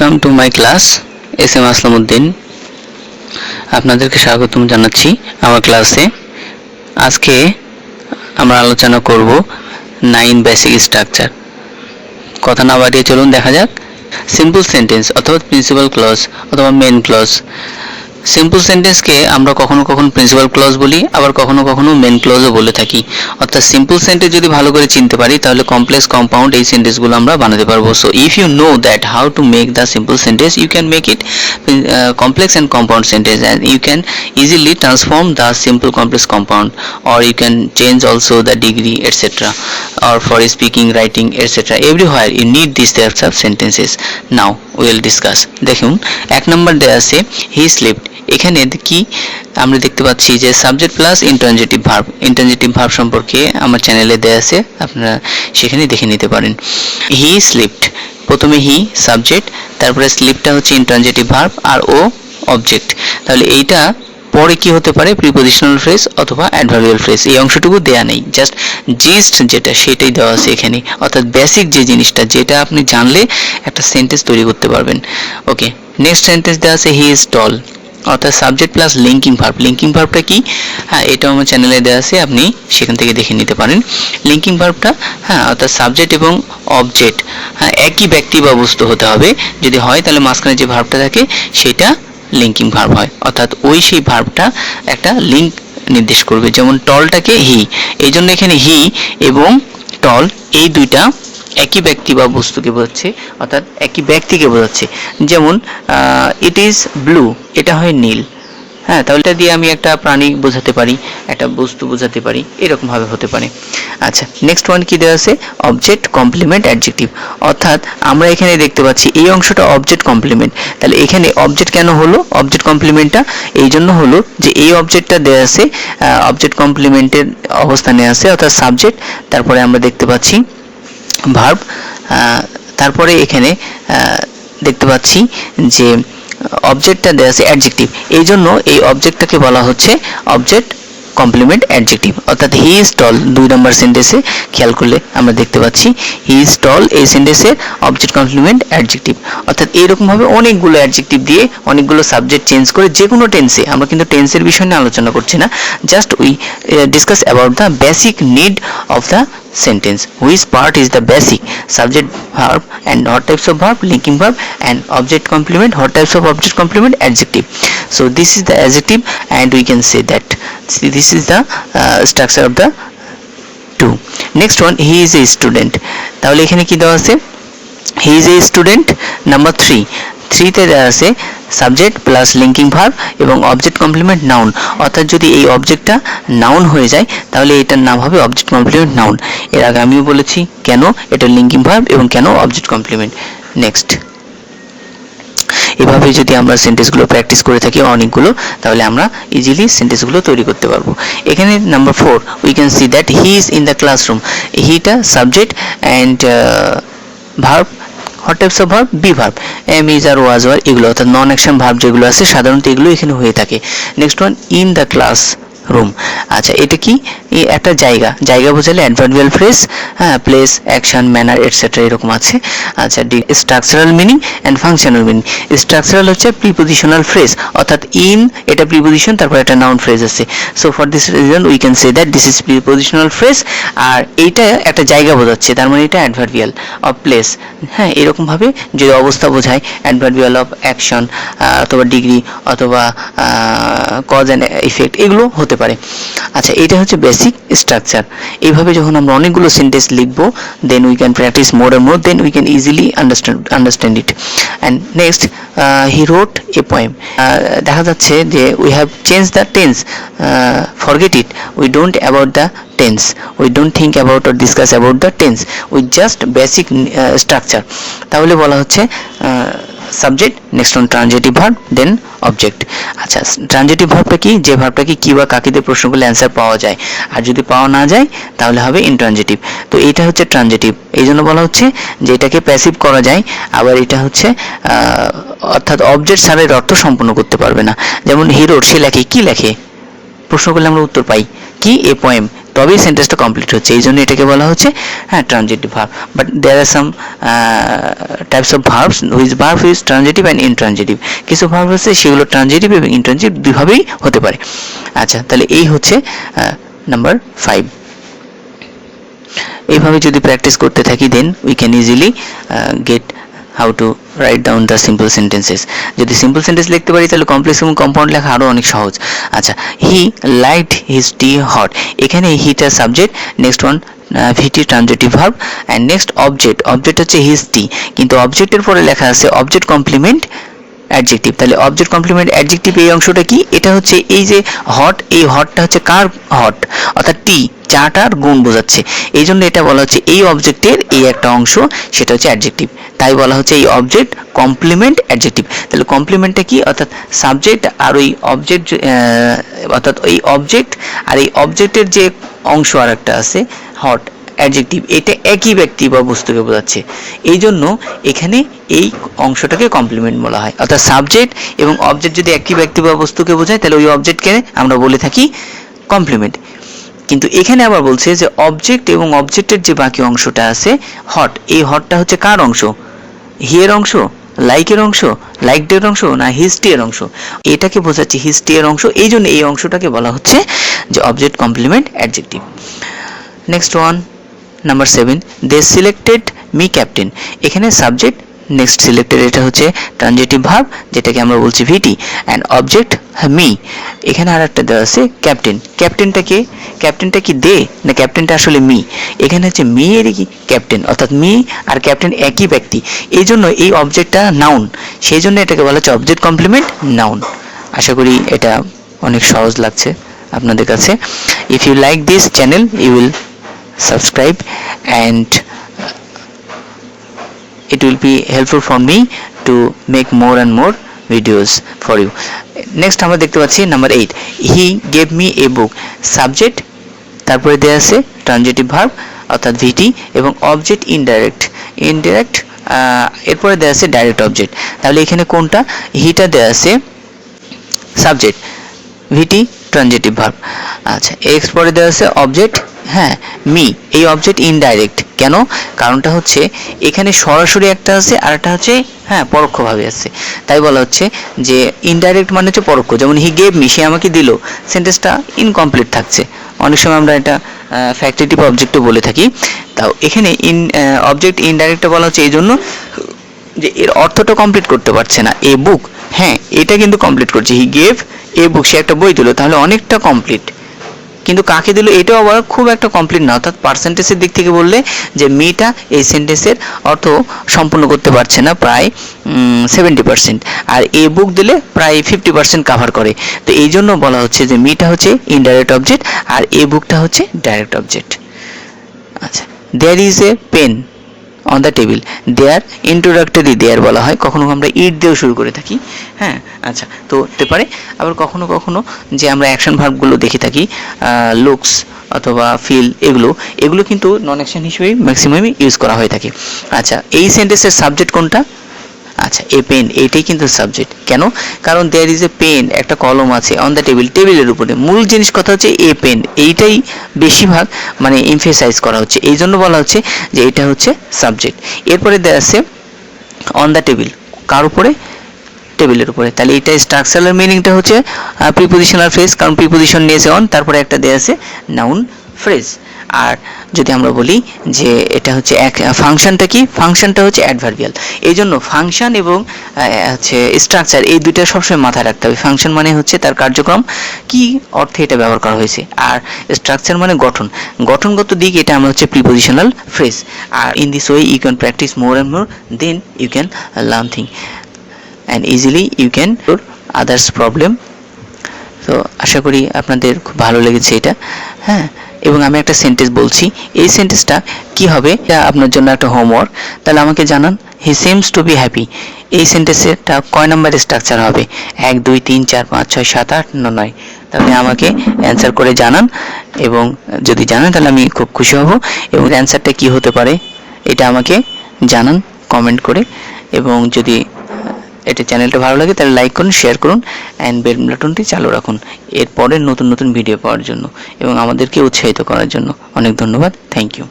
Welcome to my class S M Aslamuddin. আপনাদেরকে স্বাগতম জানাচ্ছি আমার ক্লাসে। আজকে আমরা আলোচনা করব 9 বেসিক স্ট্রাকচার। কথা না বাড়িয়ে চলুন দেখা যাক। সিম্পল সেন্টেন্স অথবা প্রিন্সিপাল ক্লজ অথবা মেন ক্লজ। সিম্পল সেন্টেন্সকে আমরা কখনো কখনো প্রিন্সিপাল ক্লজ বলি, আবার কখনো কখনো মেন ক্লজও বলে থাকি। অর্থাৎ সিম্পল সেন্টেন্স যদি ভালো করে চিনতে পারি তাহলে কমপ্লেক্স কম্পাউন্ড এই সেন্টেন্সগুলো আমরা বানাতে পারবো। So if you know that how to make the simple sentence, you can make it complex and compound sentence, and you can easily transform the simple complex compound, or you can change also the degree etc. or for speaking, writing etc. everywhere you need these types of sentences. Now we will discuss. দেখুন এক নম্বর দেয়া আছে he slept। এখানে কি আমরা দেখতে পাচ্ছি যে subject plus intransitive verb. Intransitive verb সম্পর্কে আমার চ্যানেলে দেয়া আছে, আপনারা সেখানে দেখে নিতে পারেন। হি স্লিপড, প্রথমে হি সাবজেক্ট, তারপরে স্লিপটা হচ্ছে ইন্ট্রানজিটিভ ভার্ব আর ও অবজেক্ট। তাহলে এইটা পরে কি হতে পারে প্রিপজিশনাল ফ্রেজ অথবা অ্যাডভার্বিয়াল ফ্রেজ। এই অংশটুকু দেয়া নেই, জাস্ট জিস্ট যেটা সেটাই দেওয়া আছে এখানে, অর্থাৎ বেসিক যে জিনিসটা যেটা আপনি জানলে একটা সেন্টেন্স তৈরি করতে পারবেন। ওকে, নেক্সট সেন্টেন্স দেওয়া আছে হি ইজ টল, অর্থাৎ subject plus linking verb. Linking ভার্বটা কি? হ্যাঁ, এটাও আমার চ্যানেলে দেওয়া আছে, আপনি সেখান থেকে দেখে নিতে পারেন। লিঙ্কিং ভার্বটা অর্থাৎ সাবজেক্ট এবং অবজেক্ট একই ব্যক্তি বা বস্তু হতে হবে। যদি হয় তাহলে মাঝখানে যে ভার্বটা থাকে সেটা লিঙ্কিং ভার্ব হয়, অর্থাৎ সেই ভার্বটা একটা লিঙ্ক নির্দেশ করবে। যেমন টলটাকে হি, এই জন্য এখানে হি এবং টল এই দুইটা একই ব্যক্তি বা বস্তুকে বোঝাচ্ছে, অর্থাৎ একই ব্যক্তিকে বোঝাচ্ছে। যেমন ইট ইজ ব্লু, এটা হয় নীল। তাহলে এটা দিয়ে আমি একটা প্রাণী বোঝাতে পারি, একটা বস্তু বোঝাতে পারি, এরকম ভাবে হতে পারে। আচ্ছা, নেক্সট ওয়ান কি দেওয়া আছে? Object complement adjective. অর্থাৎ আমরা এখানে দেখতে পাচ্ছি এই অংশটা অবজেক্ট কমপ্লিমেন্ট। তাহলে এখানে অবজেক্ট কেন হলো অবজেক্ট কমপ্লিমেন্টটা? এই জন্য হলো যে এই অবজেক্টটা দেওয়া আছে অবজেক্ট কমপ্লিমেন্টের অবস্থানে আছে, অর্থাৎ সাবজেক্ট, তারপরে আমরা দেখতে পাচ্ছি ভার্ব, তারপরে এখানে দেখতে পাচ্ছি যে অবজেক্টটা দেওয়া আছে অ্যাডজেক্টিভ। এই জন্য এই অবজেক্টটাকে বলা হচ্ছে অবজেক্ট কমপ্লিমেন্ট অ্যাডজেক্টিভ। অর্থাৎ হি ইজ টল 2 নম্বর সেন্টেন্সে খেয়াল করলে আমরা দেখতে পাচ্ছি হি ইজ টল এই সেন্টেন্সে অবজেক্ট কমপ্লিমেন্ট অ্যাডজেক্টিভ। অর্থাৎ এইরকমভাবে অনেকগুলো অ্যাডজেক্টিভ দিয়ে অনেকগুলো সাবজেক্ট চেঞ্জ করে যে কোনো টেন্সে, আমরা কিন্তু টেন্সের বিষয় নিয়ে আলোচনা করছি না, just we discuss about the basic need of the sentence. Which part is the basic? Subject, verb, and what types of verb? Linking verb and object complement. What types of object complement? Adjective. So this is the adjective, and we can say that this is the structure of the two. Next one, he is a student. তাহলে এখানে কি দেওয়া আছে? He is a student. Number 3 তে দেওয়া আছে subject plus linking verb এবং object complement noun. অর্থাৎ যদি এই অবজেক্টটা নাউন হয়ে যায় তাহলে এটার নাম হবে অবজেক্ট কমপ্লিমেন্ট নাউন। এর আগে আমিও বলেছি কেন এটা লিঙ্কিং ভার্ব এবং কেন অবজেক্ট কমপ্লিমেন্ট। নেক্সট, এভাবে যদি আমরা সেন্টেন্সগুলো প্র্যাকটিস করে থাকি অনেকগুলো, তাহলে আমরা ইজিলি সেন্টেন্সগুলো তৈরি করতে পারবো। এখানে number 4 we can see that he is in the classroom. হিটা subject and verb. What types of verb? Be verb, am, is, or was, were, এগুলো অর্থাৎ নন অ্যাকশন ভার্ব যেগুলো আছে সাধারণত এগুলো এখানে হয়ে থাকে। Next one, in the classroom. আচ্ছা, এটা কি? একটা জায়গা, জায়গা বোঝালে adverbial phrase, place, action, manner etcetera এরকম আছে। আচ্ছা, structural meaning and functional meaning. Structural হচ্ছে প্রিপজিশনাল ফ্রেজ, অর্থাৎ ইন এটা প্রিপজিশন, তারপর একটা নাউন ফ্রেজ আছে। So for this reason we can say that this is prepositional phrase. আর এইটা একটা জায়গা বোঝাচ্ছে, তার মানে এটা অ্যাডভার্বিয়াল অফ প্লেস। এরকম ভাবে যদি অবস্থা বোঝায় অ্যাডভার্বিয়াল অফ অ্যাকশন অথবা ডিগ্রি অথবা কজ অ্যান্ড ইফেক্ট এগুলো হতে পারে। আচ্ছা, এটা হচ্ছে বেসিক স্ট্রাকচার। এইভাবে যখন আমরা অনেকগুলো সেন্টেন্স লিখবো, then we can practice more and more, then we can easily understand it. And next, he wrote a poem. দেখা যাচ্ছে যে we have change the tense, forget it, we don't about the tense, we don't think about or discuss about the tense, we just basic structure। তাহলে বলা হচ্ছে subject, next on transitive verb, then object. আচ্ছা, transitive ভার্বটা কি? যে ভার্বটাকে কি বা কাকে দিয়ে প্রশ্ন করলে অ্যান্সার পাওয়া যায়, আর যদি পাওয়া না যায় তাহলে হবে ইনট্রানজিটিভ। তো এইটা হচ্ছে ট্রানজিটিভ, এই জন্য বলা হচ্ছে যে এটাকে প্যাসিভ করা যায়। আবার এটা হচ্ছে অর্থাৎ অবজেক্ট ছাড়া এর অর্থ সম্পূর্ণ করতে পারবে না। যেমন হিরোর, সে লেখে, কি লেখে? প্রশ্ন করলে আমরা উত্তর পাই কি? এ পোয়েম, তবেই সেন্টেন্সটা কমপ্লিট হচ্ছে, এই জন্য এটাকে বলা হচ্ছে হ্যাঁ transitive verb. But there are some types of verbs which verb is transitive and intransitive. কিছু ভার্ব আছে সেগুলো ট্রানজিটিভ এবং ইনট্রানজিটিভ দুইভাবেই হতে পারে। আচ্ছা, তাহলে এই হচ্ছে নাম্বার 5। এইভাবে যদি প্র্যাকটিস করতে থাকি then we can easily get how to write down the simple sentences. যদি সিম্পল সেন্টেন্স লিখতে পারি তাহলে কমপ্লেক্স এবং কম্পাউন্ড লেখা আরও অনেক সহজ। আচ্ছা, he liked his tea hot, এখানে হিটা subject, next one VT transitive verb and next object হচ্ছে হিজ টি, কিন্তু অবজেক্টের পরে লেখা আছে অবজেক্ট কমপ্লিমেন্ট অ্যাডজেক্টিভ। তাহলে অবজেক্ট কমপ্লিমেন্ট অ্যাডজেক্টিভ এই অংশটা কি? এটা হচ্ছে এই যে হট, এই হটটা হচ্ছে কার হট, অর্থাৎ টি, চাটার গুণ বোঝাচ্ছে, এই জন্য এটা বলা হচ্ছে এই অবজেক্টের এই একটা অংশ, সেটা হচ্ছে অ্যাডজেক্টিভ, তাই বলা হচ্ছে এই অবজেক্ট কমপ্লিমেন্ট অ্যাডজেক্টিভ। তাহলে কমপ্লিমেন্টটা কি? অর্থাৎ সাবজেক্ট আর ওই অবজেক্ট, অর্থাৎ এই অবজেক্ট আর এই অবজেক্টের যে অংশ আর একটা আছে হট অ্যাডজেক্টিভ, এটা একই ব্যক্তি বা বস্তুকে বোঝাচ্ছে, এই জন্য এখানে এই অংশটাকে কমপ্লিমেন্ট বলা হয়। অর্থাৎ সাবজেক্ট এবং অবজেক্ট যদি একই ব্যক্তি বা বস্তুকে বোঝায় তাহলে ওই অবজেক্টকে আমরা বলে থাকি কমপ্লিমেন্ট। কিন্তু এখানে আবার বলছে যে অবজেক্ট এবং অবজেক্টের যে বাকি অংশটা আছে হট, এই হটটা হচ্ছে কার অংশ? হিয়ের অংশ, লাইকের অংশ, লাইকডের অংশ, না হিস্টি এর অংশ? এটাকে বোঝাচ্ছে হিস্টি এর অংশ, এই জন্য এই অংশটাকে বলা হচ্ছে যে object complement adjective. Next one number 7, they selected me captain, এখানে সাবজেক্ট, নেক্সট সিলেক্টেড এটা হচ্ছে ট্রানজিটিভ ভার্ব যেটাকে আমরা বলছি ভিটি, অ্যান্ড অবজেক্ট মি। এখানে আর একটা দেওয়া আছে ক্যাপ্টেন, ক্যাপ্টেনটা কি দে না ক্যাপ্টেনটা আসলে মি? এখানে হচ্ছে মি এর কি ক্যাপ্টেন, অর্থাৎ মি আর ক্যাপ্টেন একই ব্যক্তি, এই জন্য এই অবজেক্টটা নাউন, সেই জন্য এটাকে বলা হচ্ছে অবজেক্ট কমপ্লিমেন্ট নাউন। আশা করি এটা অনেক সহজ লাগছে আপনাদের কাছে। If you like this channel you will subscribe and it will be helpful for me to make more and more videos for you. Next আমরা দেখতে পাচ্ছি number 8, he gave me a book, subject, তারপরে দেয়া আছে transitive verb অর্থাৎ ভিটি এবং object indirect, এরপরে দেয়া আছে ডাইরেক্ট অবজেক্ট। তাহলে এখানে কোনটা? হিটা দেয়া আছে সাবজেক্ট, ভিটি ট্রানজিটিভ ভার্ব। আচ্ছা, এক্স পরে দেওয়া আছে অবজেক্ট, হ্যাঁ মি, এই অবজেক্ট ইনডাইরেক্ট কেন? কারণটা হচ্ছে এখানে সরাসরি একটা আছে আর একটা হচ্ছে হ্যাঁ পরোক্ষভাবে আছে, তাই বলা হচ্ছে যে ইনডাইরেক্ট মানে হচ্ছে পরোক্ষ। যেমন হি গেভ মি, সে আমাকে দিল, সেন্টেন্সটা ইনকমপ্লিট থাকছে, অনেক সময় আমরা এটা ফ্যাক্টিটিভ অবজেক্টও বলে থাকি। তাও এখানে অবজেক্ট ইনডাইরেক্টটা বলা হচ্ছে এই জন্য যে এর অর্থটা কমপ্লিট করতে পারছে না। এ বুক, হ্যাঁ এটা কিন্তু কমপ্লিট করছে, হি গেভ এ বুক, সে একটা বই দিল, তাহলে অনেকটা কমপ্লিট, কিন্তু কাকে দিল এটাও আবার খুব একটা কমপ্লিট না। অর্থাৎ পার্সেন্টেজের দিক থেকে বললে যে মেয়েটা এই সেন্টেন্সের অর্থ সম্পূর্ণ করতে পারছে না, প্রায় 70%, আর এ বুক দিলে প্রায় 50% কাভার করে। তো এই জন্য বলা হচ্ছে যে মেয়েটা হচ্ছে ইনডাইরেক্ট অবজেক্ট আর এ বুকটা হচ্ছে ডাইরেক্ট অবজেক্ট। আচ্ছা, there is a pen on the table, there introductory there বলা হয়, কখনো আমরা ইট দিয়েও শুরু করে থাকি, হ্যাঁ। আচ্ছা, তো হতে পারে আবার কখনো কখনো যে আমরা অ্যাকশন ভার্বগুলো দেখে থাকি লুকস অথবা ফিল, এগুলো কিন্তু নন অ্যাকশন হিসেবেই ম্যাক্সিমামই ইউজ করা হয়ে থাকে। আচ্ছা, এই সেন্টেন্সের সাবজেক্ট কোনটা? আচ্ছা, এ পেন, এইটাই কিন্তু সাবজেক্ট। কেন? কারণ দেয়ার ইজ এ পেন, একটা কলম আছে, অন দ্য টেবিল, টেবিলের উপরে, মূল জিনিস কথা হচ্ছে এ পেন, এইটাই বেশিরভাগ মানে এমফেসাইজ করা হচ্ছে, এই জন্য বলা হচ্ছে যে এটা হচ্ছে সাবজেক্ট। এরপরে দেয়া আছে অন দ্য টেবিল, কার উপরে? টেবিলের উপরে, তাহলে এটা স্ট্রাকচারাল মিনিংটা হচ্ছে প্রিপোজিশনাল ফ্রেজ, কারণ প্রিপোজিশন নিয়েছে অন, তারপরে একটা দেয়া আছে নাউন ফ্রেজ। আর যদি আমরা বলি যে এটা হচ্ছে এক ফাংশনটা কি? ফাংশনটা হচ্ছে অ্যাডভার্বিয়াল, এই জন্য ফাংশন এবং হচ্ছে স্ট্রাকচার এই দুইটা সবসময় মাথায় রাখতে হবে। ফাংশন মানে হচ্ছে তার কার্যক্রম, কি অর্থে এটা ব্যবহার করা হয়েছে, আর স্ট্রাকচার মানে গঠনগত দিক, এটা আমরা হচ্ছে প্রিপোজিশনাল ফ্রেজ। আর in this way you can practice more and more, then you can learn thing and easily you can solve others problem. তো আশা করি আপনাদের খুব ভালো লেগেছে এটা, হ্যাঁ। এবং আমি একটা সেন্টেন্স বলছি, এই সেন্টেন্সটা কি হবে এটা আপনার জন্য একটা হোমওয়ার্ক, তাহলে আমাকে জানান he seems to be happy, এই সেন্টেন্সটা কয় নাম্বারের স্ট্রাকচার হবে? 1 2 3 4 5 6 7 8 9, তাহলে আমাকে অ্যান্সার করে জানান, এবং যদি জানান তাহলে আমি খুব খুশি হব। এবং অ্যান্সারটা কি হতে পারে এটা আমাকে জানান কমেন্ট করে, এবং যদি এটা চ্যানেলটা ভালো লাগে তাহলে লাইক করুন, শেয়ার করুন অ্যান্ড বেল বাটনটি চালু রাখুন এর পরের নতুন নতুন ভিডিও পাওয়ার জন্য এবং আমাদেরকে উৎসাহিত করার জন্য। অনেক ধন্যবাদ। Thank you.